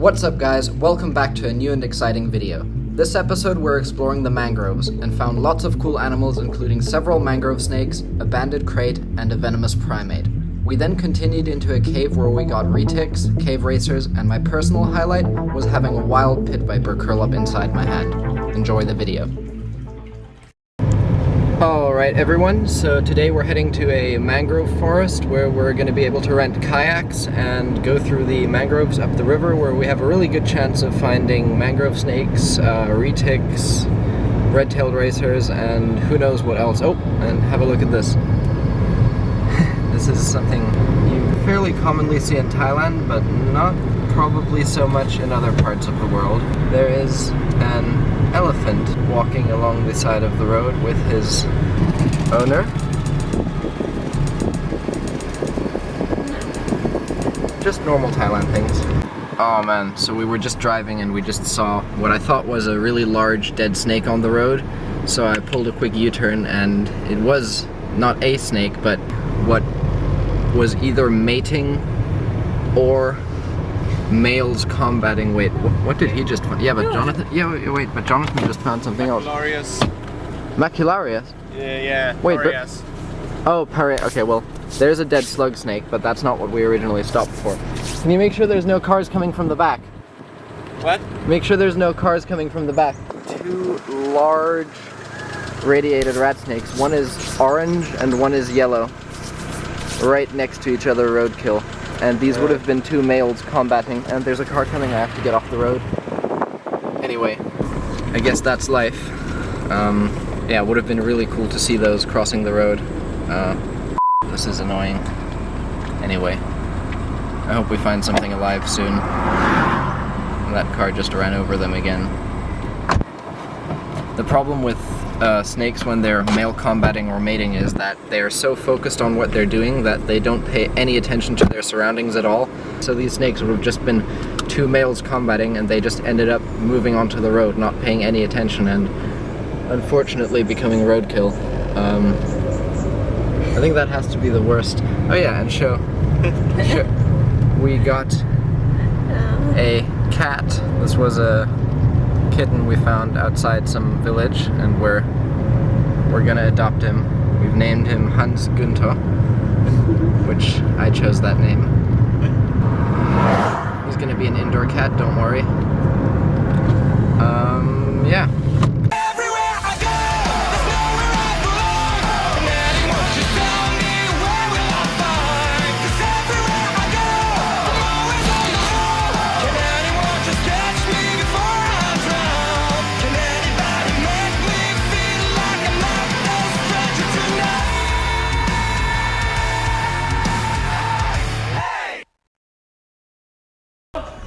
What's up guys, welcome back to a new and exciting video. This episode we're exploring the mangroves and found lots of cool animals including several mangrove snakes, a banded krait, and a venomous primate. We then continued into a cave where we got retics, cave racers, and my personal highlight was having a wild pit viper curl up inside my hand. Enjoy the video. Alright everyone, so today we're heading to a mangrove forest where we're going to be able to rent kayaks and go through the mangroves up the river where we have a really good chance of finding mangrove snakes, retics, red-tailed racers, and who knows what else. Oh, and have a look at this. This is something you fairly commonly see in Thailand, but not probably so much in other parts of the world. There is an elephant walking along the side of the road with his owner. Just normal Thailand things. Oh man, so we were just driving and we just saw what I thought was a really large dead snake on the road. So I pulled a quick U-turn and it was not a snake, but what was either mating or males combating. Wait, what did he just find? Yeah, but Jonathan. Yeah, wait, but Jonathan just found something else. Macularius. Macularius? Yeah. Wait, Parias. Oh, okay, well, there's a dead slug snake, but that's not what we originally stopped for. Can you make sure there's no cars coming from the back? What? Make sure there's no cars coming from the back. Two large radiated rat snakes. One is orange and one is yellow. Right next to each other, roadkill. And these would have been two males combating, and there's a car coming, I have to get off the road. Anyway, I guess that's life. Yeah, it would have been really cool to see those crossing the road. This is annoying. Anyway, I hope we find something alive soon. That car just ran over them again. The problem with snakes when they're male combating or mating is that they are so focused on what they're doing that they don't pay any attention to their surroundings at all. So these snakes would have just been two males combating and they just ended up moving onto the road, not paying any attention and unfortunately becoming roadkill. I think that has to be the worst. Oh yeah, and show. We got a cat. This was a kitten we found outside some village and we're gonna adopt him. We've named him Hans Günther, which I chose that name. He's gonna be an indoor cat, don't worry. Yeah.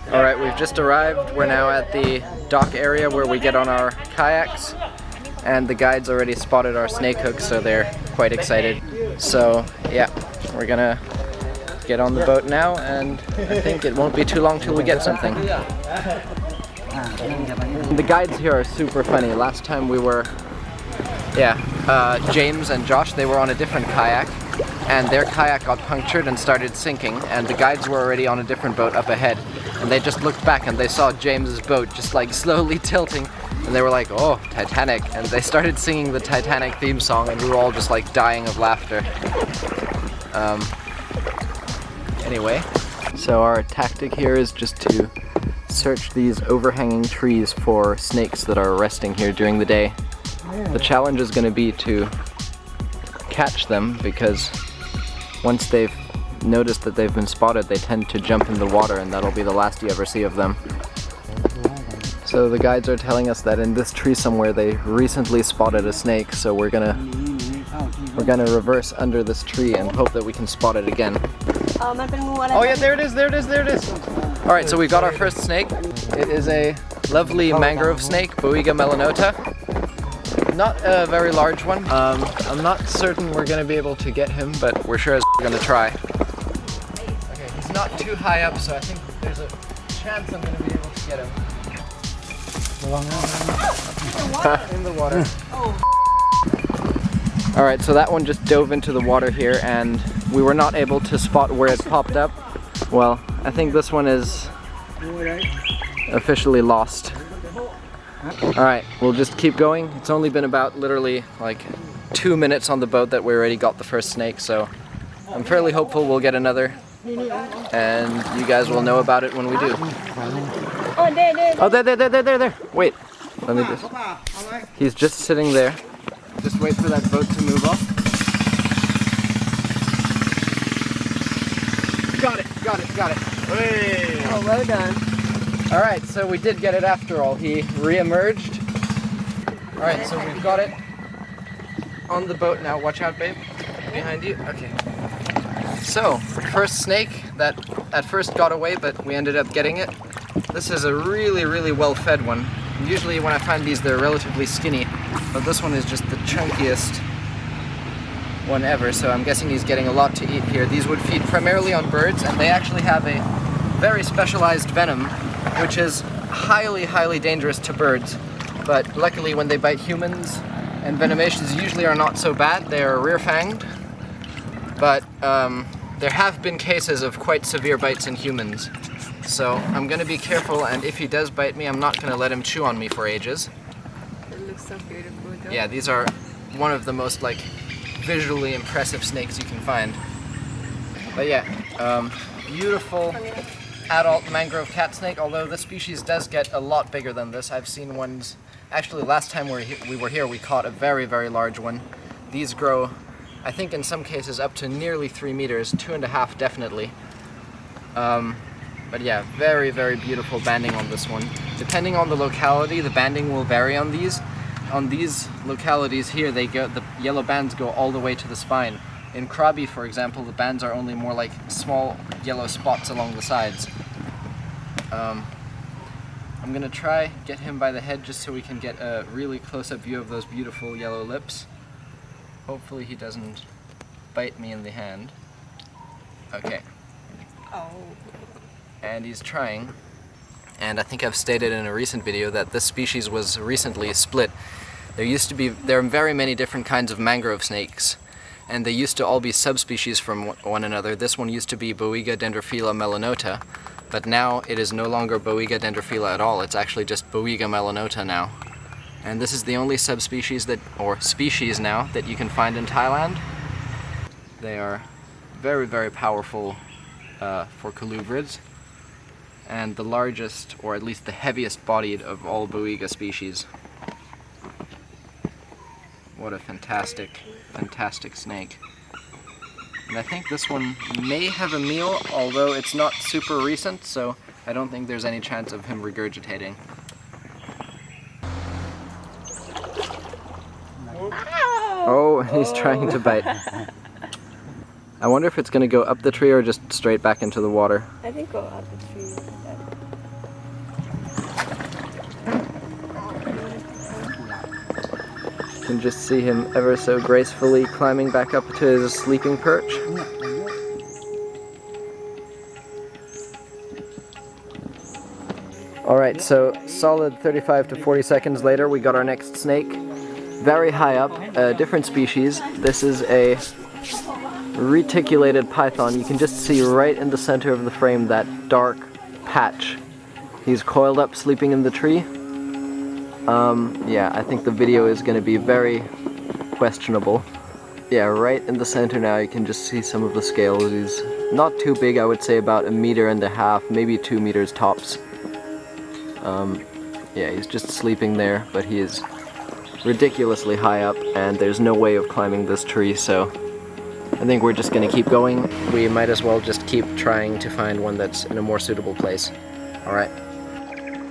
Alright, we've just arrived. We're now at the dock area where we get on our kayaks, and the guides already spotted our snake hooks, so they're quite excited. So yeah, we're gonna get on the boat now, and I think it won't be too long till we get something. The guides here are super funny. Last time we were, James and Josh, they were on a different kayak, and their kayak got punctured and started sinking, and the guides were already on a different boat up ahead. And they just looked back and they saw James's boat just like slowly tilting, and they were like, oh, Titanic, and they started singing the Titanic theme song and we were all just like dying of laughter. Anyway, so our tactic here is just to search these overhanging trees for snakes that are resting here during the day. The challenge is going to be to catch them because once they've noticed that they've been spotted, they tend to jump in the water and that'll be the last you ever see of them. So the guides are telling us that in this tree somewhere they recently spotted a snake, so we're gonna reverse under this tree and hope that we can spot it again. Oh yeah, there it is. Alright, so we got our first snake. It is a lovely mangrove snake, Boiga melanota. Not a very large one. I'm not certain we're gonna be able to get him, but we're sure as we're gonna try. Okay, he's not too high up, so I think there's a chance I'm gonna be able to get him. In the water. Alright, so that one just dove into the water here and we were not able to spot where it popped up. Well, I think this one is officially lost. Alright, we'll just keep going. It's only been about literally like 2 minutes on the boat that we already got the first snake, so I'm fairly hopeful we'll get another. And you guys will know about it when we do. Oh, there. Wait, let me just... He's just sitting there. Just wait for that boat to move off. Got it. Hey. Oh, well done. Alright, so we did get it after all. He re-emerged. Alright, so we've got it on the boat now. Watch out, babe. Behind you. Okay. So, first snake that at first got away, but we ended up getting it. This is a really well-fed one. Usually when I find these, they're relatively skinny, but this one is just the chunkiest one ever, so I'm guessing he's getting a lot to eat here. These would feed primarily on birds, and they actually have a very specialized venom, which is highly dangerous to birds. But luckily when they bite humans, and venomations usually are not so bad, they are rear-fanged. But there have been cases of quite severe bites in humans. So I'm gonna be careful, and if he does bite me, I'm not gonna let him chew on me for ages. It looks so beautiful though. Yeah, these are one of the most like visually impressive snakes you can find. But yeah, beautiful adult mangrove cat snake, although this species does get a lot bigger than this. I've seen ones, actually last time we were here we caught a very large one. These grow, I think in some cases up to nearly 3 meters, 2.5 definitely. But yeah, very beautiful banding on this one. Depending on the locality, the banding will vary on these. On these localities here, the yellow bands go all the way to the spine. In Krabi, for example, the bands are only more like small yellow spots along the sides. I'm gonna try get him by the head just so we can get a really close-up view of those beautiful yellow lips. Hopefully he doesn't bite me in the hand. Okay. Oh. And he's trying. And I think I've stated in a recent video that this species was recently split. There are very many different kinds of mangrove snakes, and they used to all be subspecies from one another. This one used to be Boiga dendrophila melanota, but now it is no longer Boiga dendrophila at all. It's actually just Boiga melanota now. And this is the only subspecies species now that you can find in Thailand. They are very powerful for colubrids, and the largest, or at least the heaviest bodied of all Boiga species. What a fantastic snake. And I think this one may have a meal, although it's not super recent, so I don't think there's any chance of him regurgitating. Oh, he's trying to bite. I wonder if it's going to go up the tree or just straight back into the water. I think go up the tree. You can just see him ever so gracefully climbing back up to his sleeping perch. Alright, so solid 35 to 40 seconds later we got our next snake. Very high up, a different species. This is a reticulated python. You can just see right in the center of the frame that dark patch. He's coiled up sleeping in the tree. Yeah, I think the video is going to be very questionable. Yeah, right in the center now you can just see some of the scales. He's not too big, I would say about 1.5 meters, maybe 2 meters tops. Yeah, he's just sleeping there, but he is ridiculously high up and there's no way of climbing this tree, so I think we're just going to keep going. We might as well just keep trying to find one that's in a more suitable place. Alright.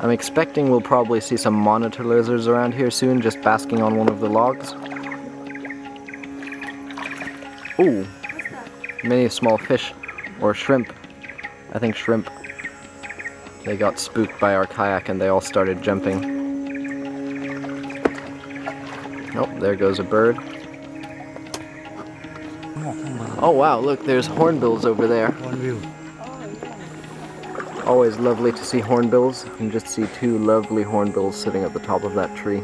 I'm expecting we'll probably see some monitor lizards around here soon, just basking on one of the logs. Ooh, many small fish, or shrimp. I think shrimp. They got spooked by our kayak and they all started jumping. Oh, there goes a bird. Oh wow, look, there's hornbills over there. Always lovely to see hornbills. You can just see 2 lovely hornbills sitting at the top of that tree.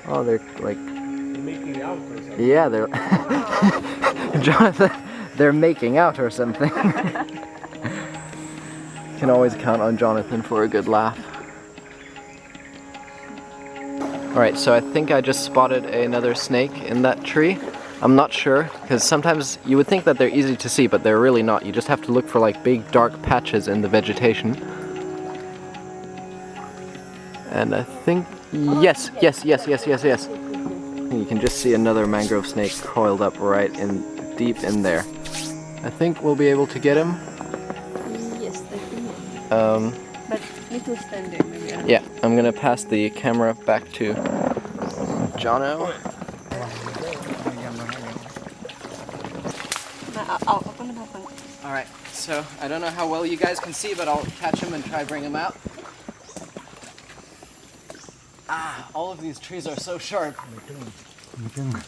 Oh, they're like... Making out or something. Yeah, they're... Jonathan, they're making out or something. Can always count on Jonathan for a good laugh. Alright, so I think I just spotted another snake in that tree. I'm not sure, because sometimes you would think that they're easy to see, but they're really not. You just have to look for like big dark patches in the vegetation. And I think, yes. You can just see another mangrove snake coiled up right in deep in there. I think we'll be able to get him. Yes, definitely. But need to stand there maybe. Yeah, I'm gonna pass the camera back to Jono. Alright, so I don't know how well you guys can see, but I'll catch him and try bring him out. Ah, all of these trees are so sharp. Gonna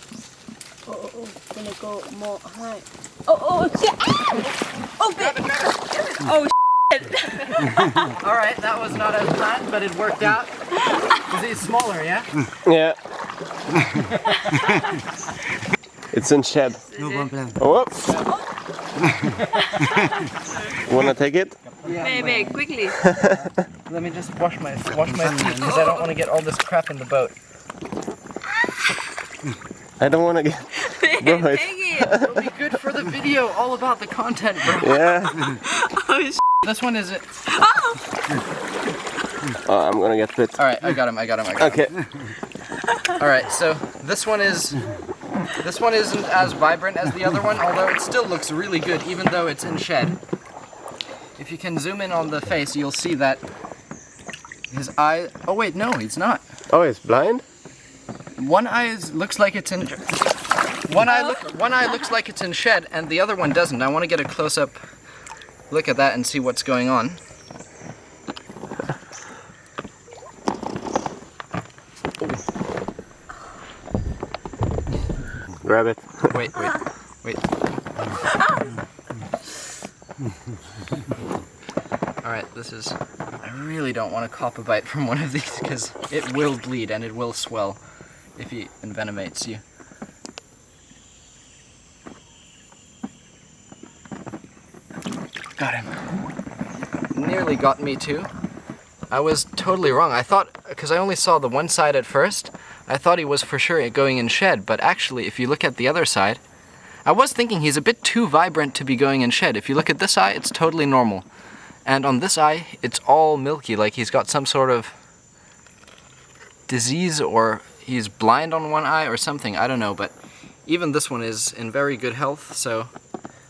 go more high. Oh, shit! Oh, Grab it. oh, Alright, that was not as planned, but it worked out. Because he's smaller, yeah? Yeah. It's in shed. No problem. Oh, whoops. Wanna take it? Yeah. Baby, quickly. Let me just wash my feet because I don't want to get all this crap in the boat. I don't wanna get... Bro, Take it. It'll be good for the video, all about the content, bro. yeah. Oh, shit. This one is it. Oh, I'm gonna get bit. Alright, I got him. Okay. Alright, so this one isn't as vibrant as the other one, although it still looks really good even though it's in shed. If you can zoom in on the face, you'll see that his eye... Oh wait, no, he's not. Oh, it's blind? One eye looks like it's in... One eye looks like it's in shed and the other one doesn't. I want to get a close-up look at that and see what's going on. Grab it. Wait. Alright, this is... I really don't want to cop a bite from one of these because it will bleed and it will swell if he envenomates you. Got him. Nearly got me too. I was totally wrong. I thought, because I only saw the one side at first, I thought he was for sure going in shed, but actually if you look at the other side, I was thinking he's a bit too vibrant to be going in shed. If you look at this eye, it's totally normal. And on this eye, it's all milky, like he's got some sort of disease or he's blind on one eye or something, I don't know, but even this one is in very good health, so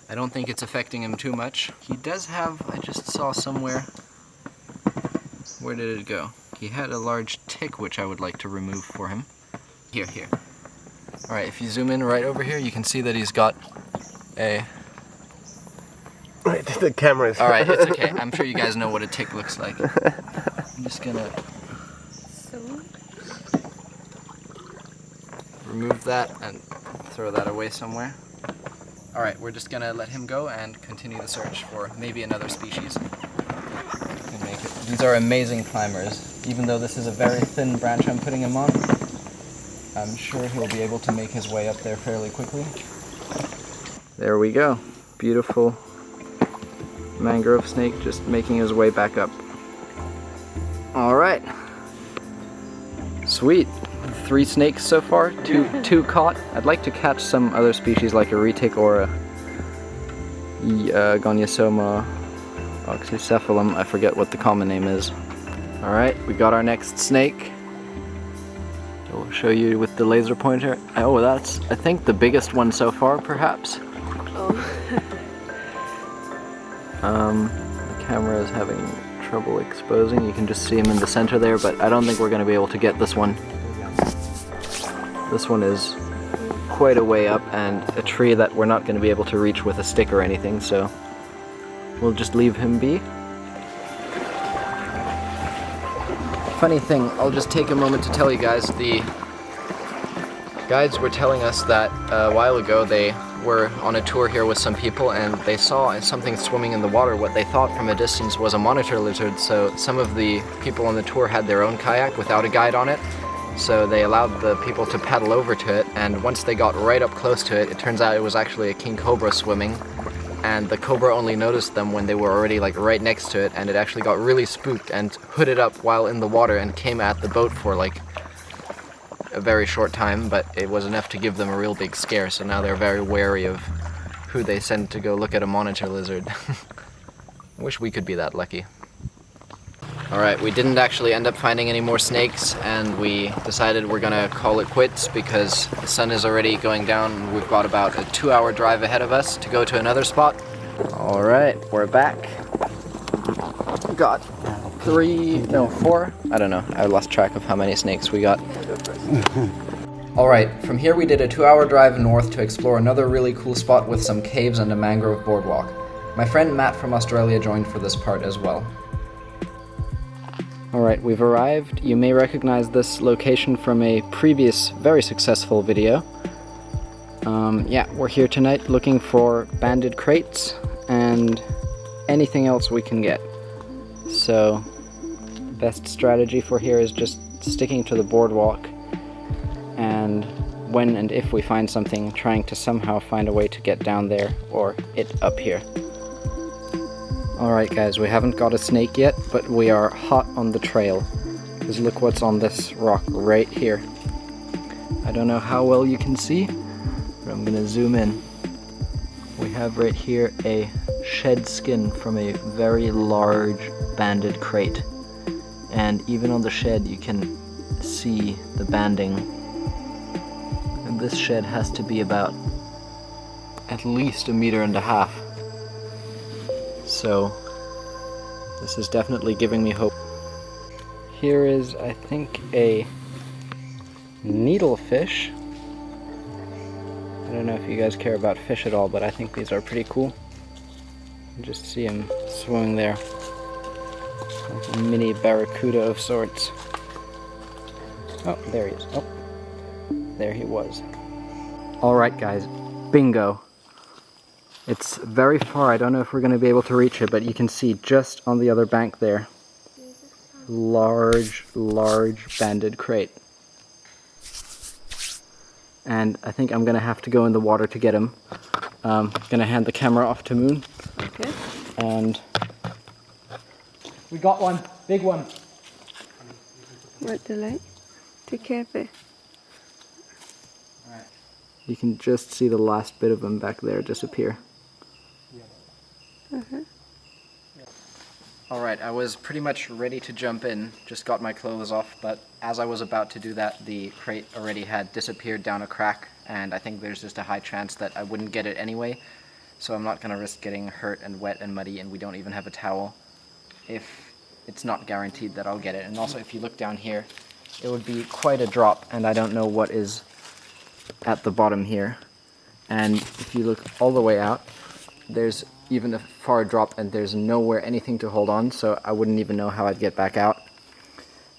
I don't think it's affecting him too much. He does have, I just saw somewhere, where did it go? He had a large tick which I would like to remove for him. Here. Alright, if you zoom in right over here, you can see that he's got a... Wait, the camera is... Alright, it's okay. I'm sure you guys know what a tick looks like. I'm just gonna remove that and throw that away somewhere. Alright, we're just gonna let him go and continue the search for maybe another species. Can make it. These are amazing climbers. Even though this is a very thin branch I'm putting him on, I'm sure he'll be able to make his way up there fairly quickly. There we go. Beautiful mangrove snake just making his way back up. Alright. Sweet. 3 snakes so far, two caught. I'd like to catch some other species like a retic or a Gonyosoma oxycephalum. I forget what the common name is. Alright, we got our next snake. I'll show you with the laser pointer. Oh, that's, I think, the biggest one so far, perhaps. Oh. The camera is having trouble exposing. You can just see him in the center there, but I don't think we're going to be able to get this one. This one is quite a way up and a tree that we're not going to be able to reach with a stick or anything, so we'll just leave him be. Funny thing, I'll just take a moment to tell you guys, the guides were telling us that a while ago they were on a tour here with some people and they saw something swimming in the water. What they thought from a distance was a monitor lizard, so some of the people on the tour had their own kayak without a guide on it, So they allowed the people to paddle over to it, and once they got right up close to it, it turns out it was actually a king cobra swimming, and the cobra only noticed them when they were already like right next to it, and it actually got really spooked and hooded up while in the water and came at the boat for like a very short time, but it was enough to give them a real big scare, so now they're very wary of who they send to go look at a monitor lizard. Wish we could be that lucky. Alright, we didn't actually end up finding any more snakes, and we decided we're gonna call it quits because the sun is already going down and we've got about a 2-hour drive ahead of us to go to another spot. Alright, we're back. Got 4, I don't know, I lost track of how many snakes we got. Alright, from here we did a 2-hour drive north to explore another really cool spot with some caves and a mangrove boardwalk. My friend Matt from Australia joined for this part as well. Alright, we've arrived. You may recognize this location from a previous, very successful video. Yeah, we're here tonight looking for banded kraits and anything else we can get. So, best strategy for here is just sticking to the boardwalk, and when and if we find something, trying to somehow find a way to get down there or it up here. Alright guys, we haven't got a snake yet, but we are hot on the trail. Because look what's on this rock right here. I don't know how well you can see, but I'm gonna zoom in. We have right here a shed skin from a very large banded krait. And even on the shed you can see the banding. And this shed has to be about at least 1.5 meters. So, this is definitely giving me hope. Here is, I think, a needlefish. I don't know if you guys care about fish at all, but I think these are pretty cool. You just see him swimming there. Like a mini barracuda of sorts. Oh, there he is. Oh, there he was. Alright guys, bingo. It's very far, I don't know if we're going to be able to reach it, but you can see just on the other bank there. Large banded krait. And I think I'm going to have to go in the water to get him. I'm going to hand the camera off to Moon. Okay. And we got one, big one. What the light? Take care of it. Alright. You can just see the last bit of him back there disappear. Alright, I was pretty much ready to jump in, just got my clothes off, but as I was about to do that, the krait already had disappeared down a crack, and I think there's just a high chance that I wouldn't get it anyway, so I'm not going to risk getting hurt and wet and muddy, and we don't even have a towel, if it's not guaranteed that I'll get it. And also, if you look down here, it would be quite a drop, and I don't know what is at the bottom here. And if you look all the way out, there's even a far drop and there's nowhere anything to hold on, so I wouldn't even know how I'd get back out.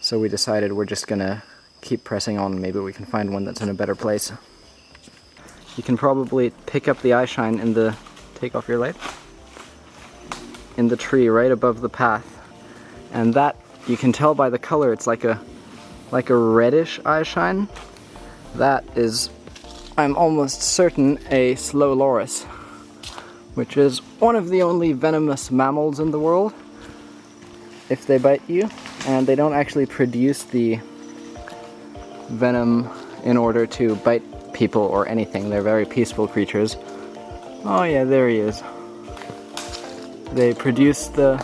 So we decided we're just gonna keep pressing on. Maybe we can find one that's in a better place. You can probably pick up the eye shine in the, take off your light, in the tree right above the path. And that, you can tell by the color, it's like a reddish eye shine. That is, I'm almost certain, a slow loris, which is one of the only venomous mammals in the world. If they bite you, and they don't actually produce the venom in order to bite people or anything. They're very peaceful creatures. Oh yeah, there he is. They produce the...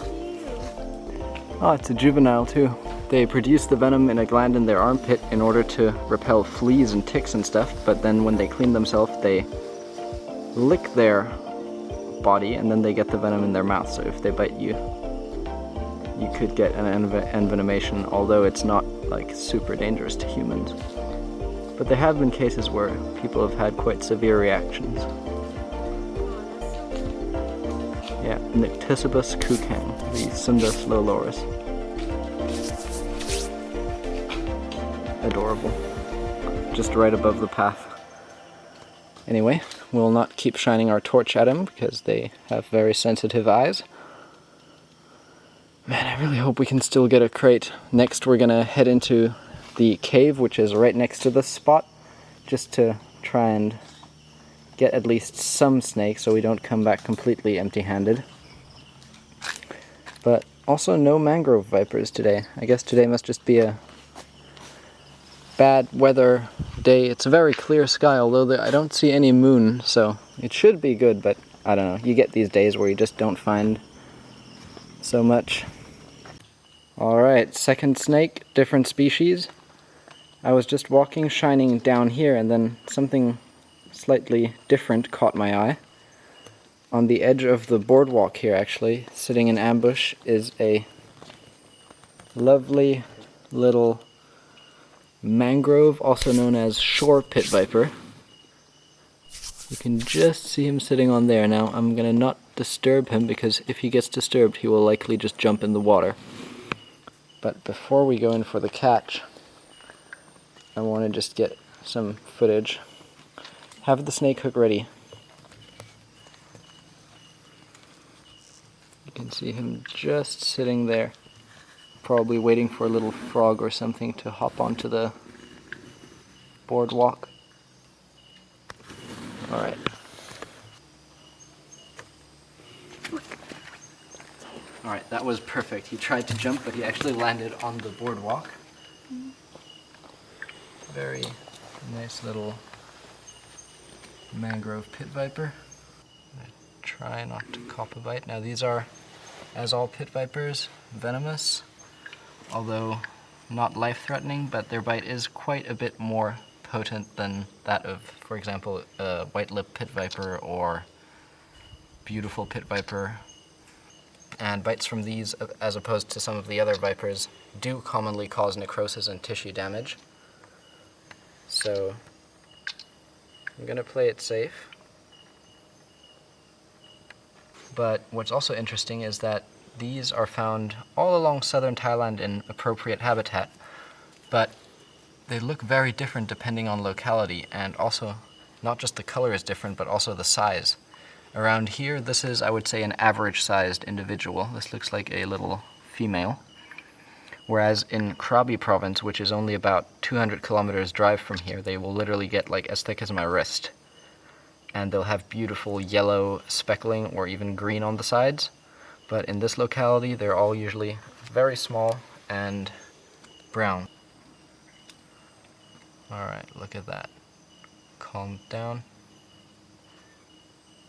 Oh, it's a juvenile too. They produce the venom in a gland in their armpit in order to repel fleas and ticks and stuff, but then when they clean themselves, they lick their body and then they get the venom in their mouth. So if they bite you, you could get an envenomation, although it's not like super dangerous to humans. But there have been cases where people have had quite severe reactions. Yeah, Nycticebus kukang, the Sunda slow loris. Adorable. Just right above the path. Anyway, we'll not keep shining our torch at him because they have very sensitive eyes. Man, I really hope we can still get a krait. Next we're gonna head into the cave, which is right next to this spot, just to try and get at least some snake so we don't come back completely empty-handed. But also no mangrove vipers today. I guess today must just be a bad weather day. It's a very clear sky, although I don't see any moon, so it should be good, but I don't know. You get these days where you just don't find so much. Alright, second snake, different species. I was just walking, shining down here, and then something slightly different caught my eye. On the edge of the boardwalk here, actually, sitting in ambush, is a lovely little mangrove, also known as shore pit viper. You can just see him sitting on there. Now, I'm gonna not disturb him, because if he gets disturbed, he will likely just jump in the water. But before we go in for the catch, I want to just get some footage. Have the snake hook ready. You can see him just sitting there, probably waiting for a little frog or something to hop onto the boardwalk. Alright. Alright, that was perfect. He tried to jump, but he actually landed on the boardwalk. Very nice little mangrove pit viper. Try not to cop a bite. Now these are, as all pit vipers, venomous, although not life-threatening, but their bite is quite a bit more potent than that of, for example, a white-lipped pit viper or beautiful pit viper. And bites from these, as opposed to some of the other vipers, do commonly cause necrosis and tissue damage. So I'm gonna play it safe. But what's also interesting is that these are found all along southern Thailand in appropriate habitat, but they look very different depending on locality, and also not just the color is different, but also the size. Around here, this is, I would say, an average-sized individual. This looks like a little female. Whereas in Krabi province, which is only about 200 kilometers drive from here, they will literally get like as thick as my wrist. And they'll have beautiful yellow speckling or even green on the sides. But in this locality, they're all usually very small and brown. Alright, look at that. Calm down.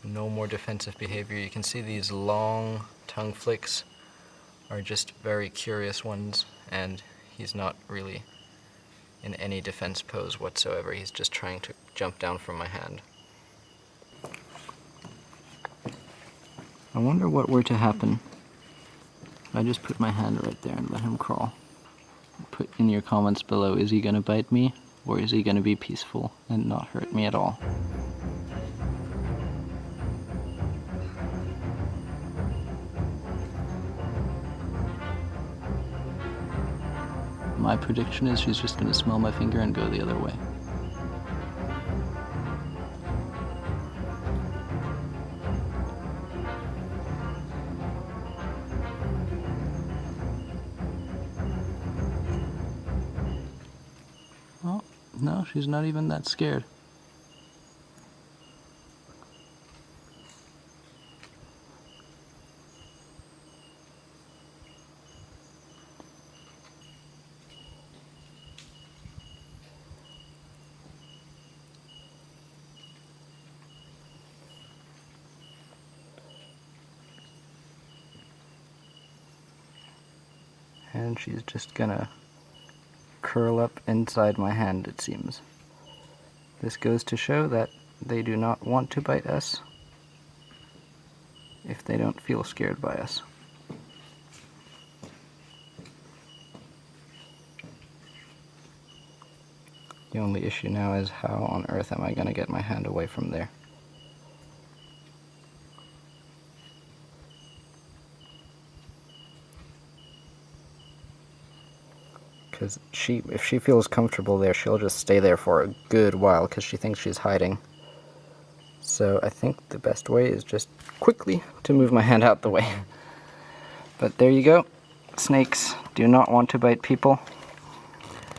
No more defensive behavior. You can see these long tongue flicks are just very curious ones, and he's not really in any defense pose whatsoever. He's just trying to jump down from my hand. I wonder what were to happen if I just put my hand right there and let him crawl. Put in your comments below, is he gonna bite me, or is he gonna be peaceful and not hurt me at all? My prediction is she's just going to smell my finger and go the other way. Oh, no, she's not even that scared. And she's just gonna curl up inside my hand, it seems. This goes to show that they do not want to bite us if they don't feel scared by us. The only issue now is how on earth am I gonna get my hand away from there? Because if she feels comfortable there, she'll just stay there for a good while because she thinks she's hiding. So I think the best way is just quickly to move my hand out the way. But there you go. Snakes do not want to bite people.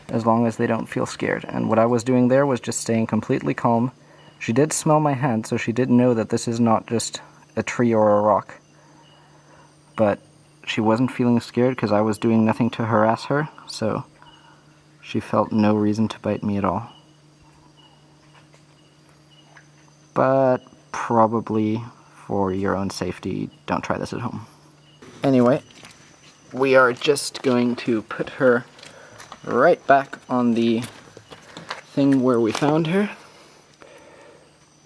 as long as they don't feel scared. And what I was doing there was just staying completely calm. She did smell my hand, so she did know that this is not just a tree or a rock. But she wasn't feeling scared because I was doing nothing to harass her, so she felt no reason to bite me at all. But probably for your own safety, don't try this at home. Anyway, we are just going to put her right back on the thing where we found her.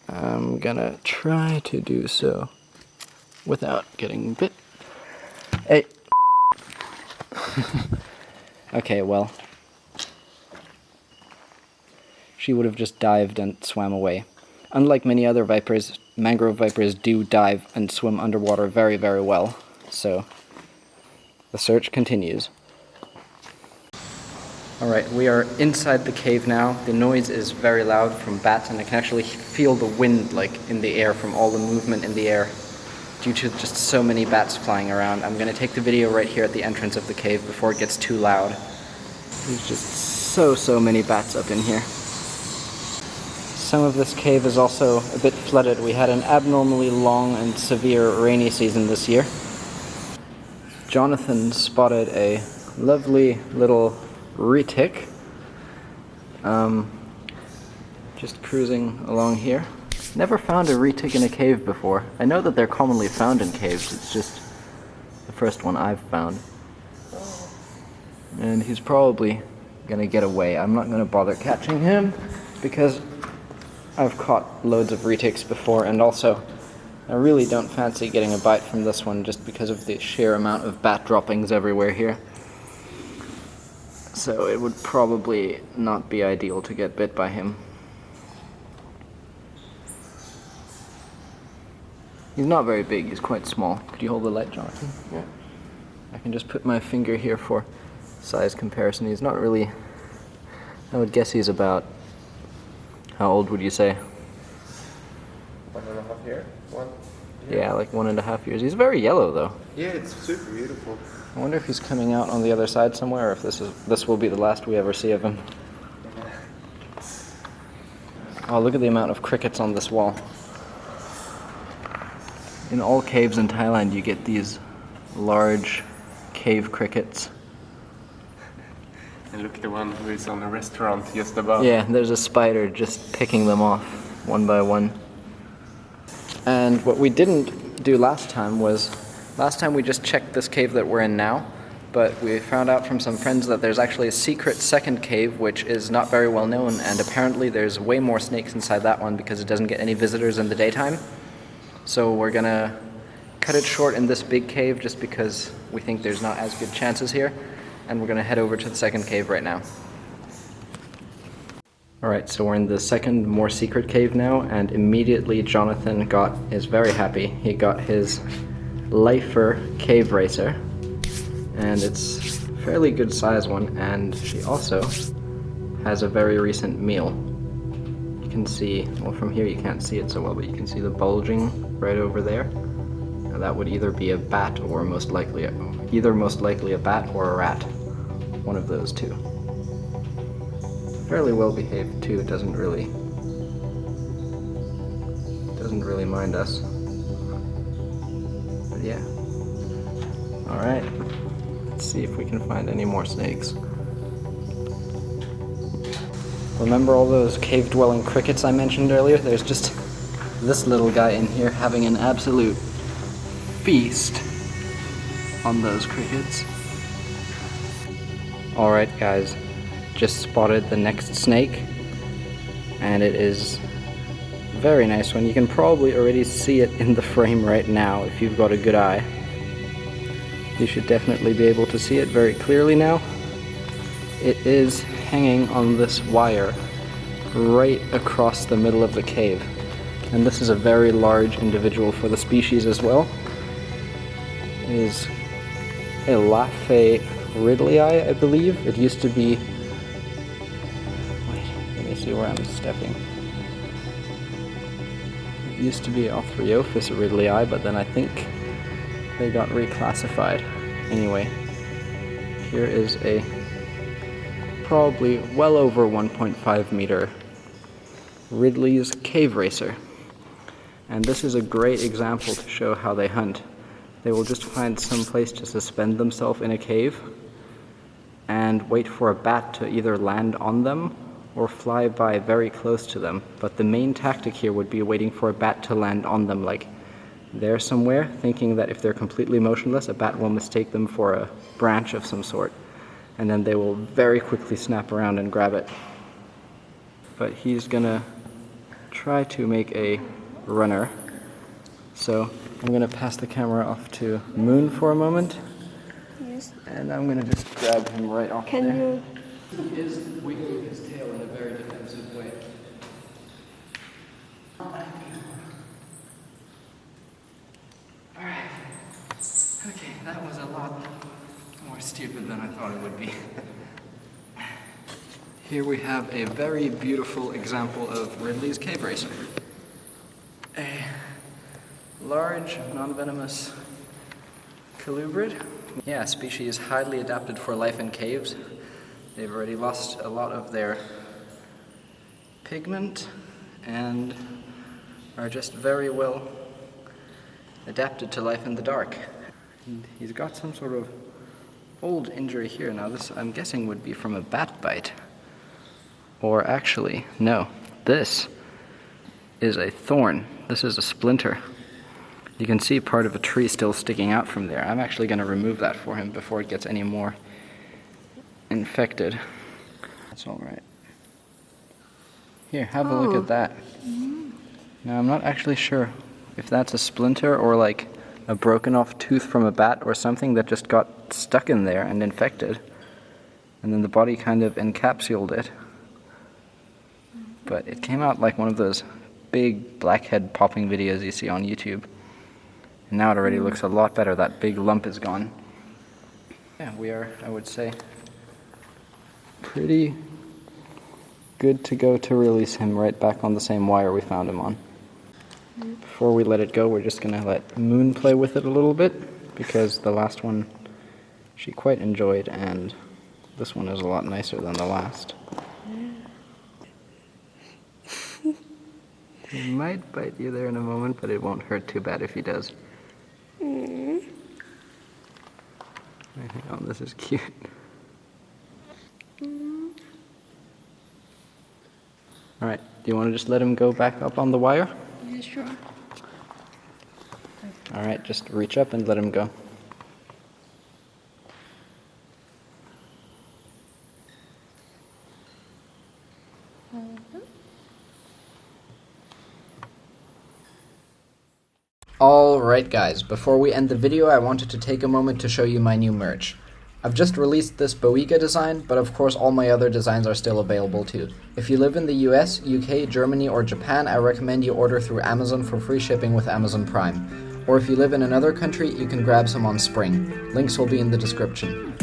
I'm gonna try to do so without getting bit. Hey! Okay, well, she would have just dived and swam away. Unlike many other vipers, mangrove vipers do dive and swim underwater very, very well, so the search continues. Alright, we are inside the cave now. The noise is very loud from bats, and I can actually feel the wind like in the air from all the movement in the air due to just so many bats flying around. I'm going to take the video right here at the entrance of the cave before it gets too loud. There's just so many bats up in here. Some of this cave is also a bit flooded. We had an abnormally long and severe rainy season this year. Jonathan spotted a lovely little retic, just cruising along here. Never found a retic in a cave before. I know that they're commonly found in caves, it's just the first one I've found. And he's probably gonna get away. I'm not gonna bother catching him because I've caught loads of retics before, and also I really don't fancy getting a bite from this one just because of the sheer amount of bat droppings everywhere here. So it would probably not be ideal to get bit by him. He's not very big, he's quite small. Could you hold the light, Jonathan? Yeah. I can just put my finger here for size comparison. He's not really... I would guess he's about... How old would you say? 1.5 years? Yeah, like 1.5 years. He's very yellow though. Yeah, it's super beautiful. I wonder if he's coming out on the other side somewhere, or if this will be the last we ever see of him. Oh, look at the amount of crickets on this wall. In all caves in Thailand, you get these large cave crickets. And look at the one who is on the restaurant just above. Yeah, there's a spider just picking them off one by one. And what we didn't do last time was, last time we just checked this cave that we're in now, but we found out from some friends that there's actually a secret second cave which is not very well known, and apparently there's way more snakes inside that one because it doesn't get any visitors in the daytime. So we're gonna cut it short in this big cave just because we think there's not as good chances here, and we're gonna head over to the second cave right now. Alright, so we're in the second, more secret cave now, and immediately Jonathan is very happy. He got his Lifer cave racer, and it's a fairly good size one, and she also has a very recent meal. You can see, well from here you can't see it so well, but you can see the bulging right over there. Now that would either be a bat or most likely a bat or a rat. One of those two. Fairly well behaved too, doesn't really mind us. But yeah. Alright. Let's see if we can find any more snakes. Remember all those cave-dwelling crickets I mentioned earlier? There's just this little guy in here having an absolute feast on those crickets. Alright guys, just spotted the next snake, and it is a very nice one. You can probably already see it in the frame right now if you've got a good eye. You should definitely be able to see it very clearly now. It is hanging on this wire right across the middle of the cave, and this is a very large individual for the species as well. It is a Lafe Ridleyi, I believe. It used to be... Wait, let me see where I'm stepping. It used to be Ophriophis Ridleyi, but then I think they got reclassified. Anyway, here is a probably well over 1.5 meter Ridley's Cave Racer. And this is a great example to show how they hunt. They will just find some place to suspend themselves in a cave and wait for a bat to either land on them or fly by very close to them. But the main tactic here would be waiting for a bat to land on them, like there somewhere, thinking that if they're completely motionless, a bat will mistake them for a branch of some sort. And then they will very quickly snap around and grab it. But he's gonna try to make a runner. So I'm gonna pass the camera off to Moon for a moment. Yes. And I'm gonna just grab him right off there. Can you? He is wiggling his tail in a very defensive way. Alright. Okay, that was a lot more stupid than I thought it would be. Here we have a very beautiful example of Ridley's Cave Racer. A large, non-venomous colubrid. Yeah, species highly adapted for life in caves. They've already lost a lot of their pigment and are just very well adapted to life in the dark. And he's got some sort of old injury here. Now this, I'm guessing, would be from a bat bite. Or actually, no, this is a thorn. This is a splinter. You can see part of a tree still sticking out from there. I'm actually going to remove that for him before it gets any more infected. That's all right. Here, have a look at that. Now, I'm not actually sure if that's a splinter or like a broken off tooth from a bat or something that just got stuck in there and infected. And then the body kind of encapsulated it. But it came out like one of those big blackhead popping videos you see on YouTube. And now it already looks a lot better. That big lump is gone. Yeah, we are, I would say, pretty good to go to release him right back on the same wire we found him on. Before we let it go, we're just going to let Moon play with it a little bit, because the last one she quite enjoyed, and this one is a lot nicer than the last. He might bite you there in a moment, but it won't hurt too bad if he does. Hang on, this is cute. Alright, do you want to just let him go back up on the wire? Yeah, sure. Alright, just reach up and let him go. Alright guys, before we end the video, I wanted to take a moment to show you my new merch. I've just released this Boiga design, but of course all my other designs are still available too. If you live in the US, UK, Germany, or Japan, I recommend you order through Amazon for free shipping with Amazon Prime. Or if you live in another country, you can grab some on Spring. Links will be in the description.